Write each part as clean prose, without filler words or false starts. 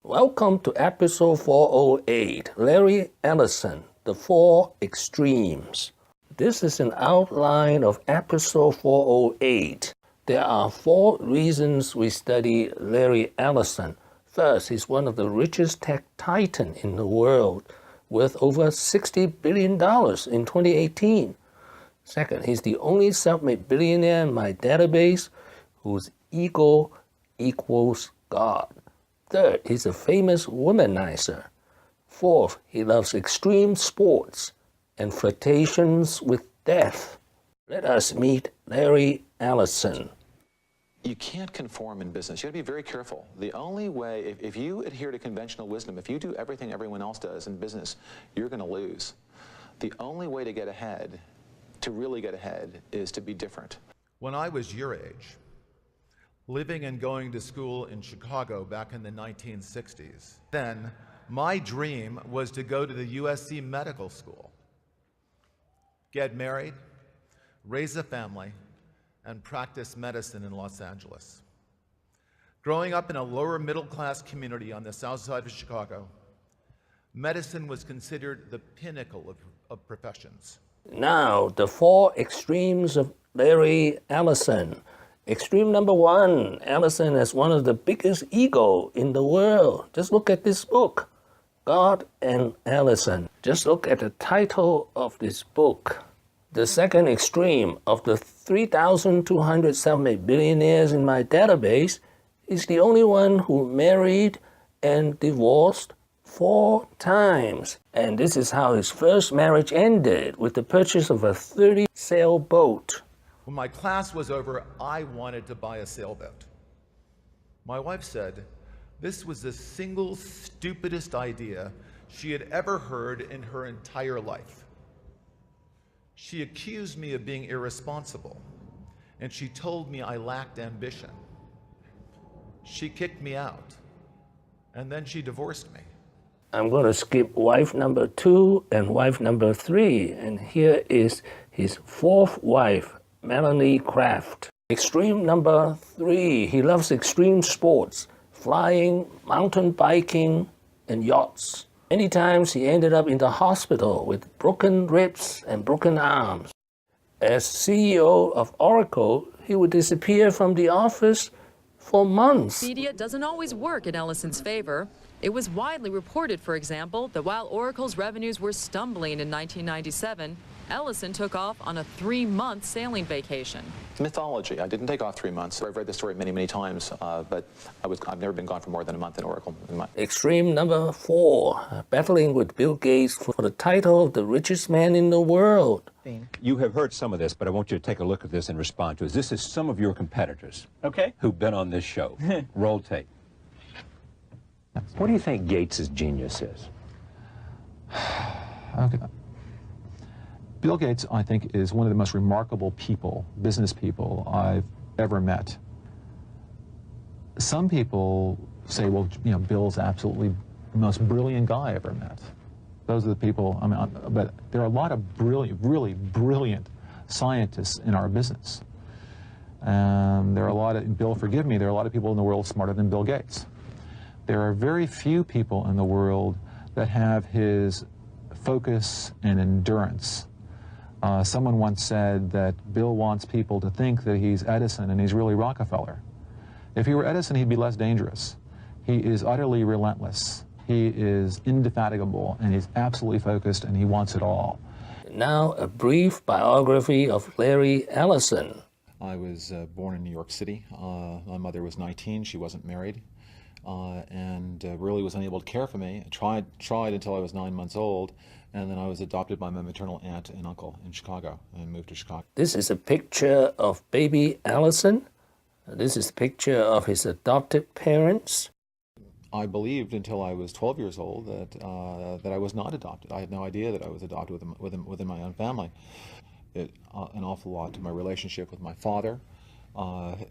Welcome to episode 408, Larry Ellison, The Four Extremes. This is an outline of episode 408. There are 4 reasons we study Larry Ellison. First, he's one of the richest tech titans in the world, worth over $60 billion in 2018. Second, he's the only self-made billionaire in my database whose ego equals God. Third, he's a famous womanizer. Fourth, he loves extreme sports and flirtations with death. Let us meet Larry Ellison. You can't conform in business. You have to be very careful. The only way, if you adhere to conventional wisdom, if you do everything everyone else does in business, you're going to lose. The only way to get ahead, to really get ahead, is to be different. When I was your age, living and going to school in Chicago back in the 1960s, then my dream was to go to the USC Medical School, get married, raise a family, and practice medicine in Los Angeles. Growing up in a lower middle-class community on the south side of Chicago, medicine was considered the pinnacle of professions. Now, the 4 extremes of Larry Ellison. Extreme number 1, Ellison has one of the biggest ego in the world. Just look at this book, God and Ellison. Just look at the title of this book. The second extreme, of the 3,200 self-made billionaires in my database, is the only one who married and divorced 4 times. And this is how his first marriage ended, with the purchase of a 30-sail boat. When my class was over, I wanted to buy a sailboat. My wife said this was the single stupidest idea she had ever heard in her entire life. She accused me of being irresponsible, and she told me I lacked ambition. She kicked me out, and then she divorced me. I'm going to skip wife number 2 and wife number 3, and here is his 4th wife, Melanie Kraft. Extreme number 3, he loves extreme sports, flying, mountain biking, and yachts. Many times he ended up in the hospital with broken ribs and broken arms. As CEO of Oracle, he would disappear from the office for months. Media doesn't always work in Ellison's favor. It was widely reported, for example, that while Oracle's revenues were stumbling in 1997, Ellison took off on a 3-month sailing vacation. Mythology. I didn't take off 3 months. I've read the story many, many times, but I've never been gone for more than a month in Oracle. Extreme number 4, battling with Bill Gates for the title of the richest man in the world. You have heard some of this, but I want you to take a look at this and respond to it. This is some of your competitors, okay, who've been on this show. Roll tape. What do you think Gates' genius is? Okay. Bill Gates, I think, is one of the most remarkable people, business people, I've ever met. Some people say, well, you know, Bill's absolutely the most brilliant guy I ever met. Those are the people, I mean, but there are a lot of brilliant, really brilliant scientists in our business. And there are a lot of, Bill, forgive me, there are a lot of people in the world smarter than Bill Gates. There are very few people in the world that have his focus and endurance. Someone once said that Bill wants people to think that he's Edison and he's really Rockefeller. If he were Edison, he'd be less dangerous. He is utterly relentless. He is indefatigable, and he's absolutely focused, and he wants it all. Now, a brief biography of Larry Ellison. I was born in New York City. My mother was 19. She wasn't married. And really was unable to care for me. I tried until I was 9 months old, and then I was adopted by my maternal aunt and uncle in Chicago, and moved to Chicago. This is a picture of baby Ellison. This is a picture of his adopted parents. I believed until I was 12 years old that I was not adopted. I had no idea that I was adopted within my own family. An awful lot to my relationship with my father,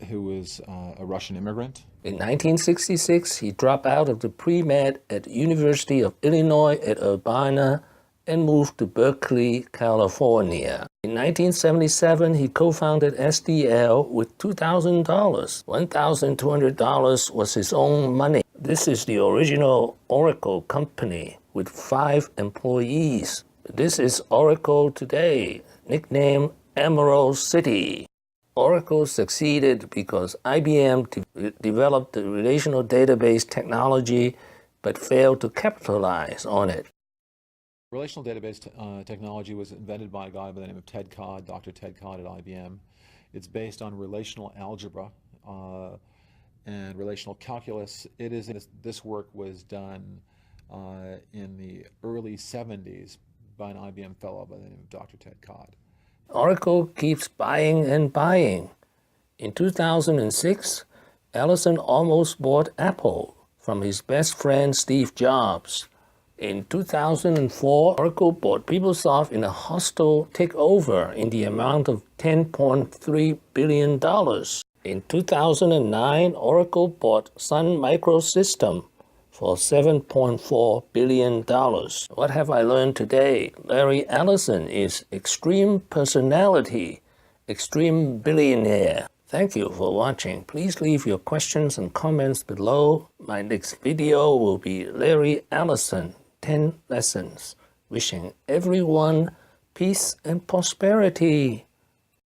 who was a Russian immigrant. In 1966, he dropped out of the pre-med at the University of Illinois at Urbana and moved to Berkeley, California. In 1977, he co-founded SDL with $2,000. $1,200 was his own money. This is the original Oracle company with 5 employees. This is Oracle today, nicknamed Emerald City. Oracle succeeded because IBM developed the relational database technology but failed to capitalize on it. Relational database technology was invented by a guy by the name of Ted Codd, Dr. Ted Codd at IBM. It's based on relational algebra and relational calculus. This work was done in the early 70s by an IBM fellow by the name of Dr. Ted Codd. Oracle keeps buying and buying. In 2006, Ellison almost bought Apple from his best friend Steve Jobs. In 2004, Oracle bought PeopleSoft in a hostile takeover in the amount of $10.3 billion. In 2009, Oracle bought Sun Microsystem for $7.4 billion. What have I learned today? Larry Ellison is extreme personality, extreme billionaire. Thank you for watching. Please leave your questions and comments below. My next video will be Larry Ellison, 10 lessons. Wishing everyone peace and prosperity.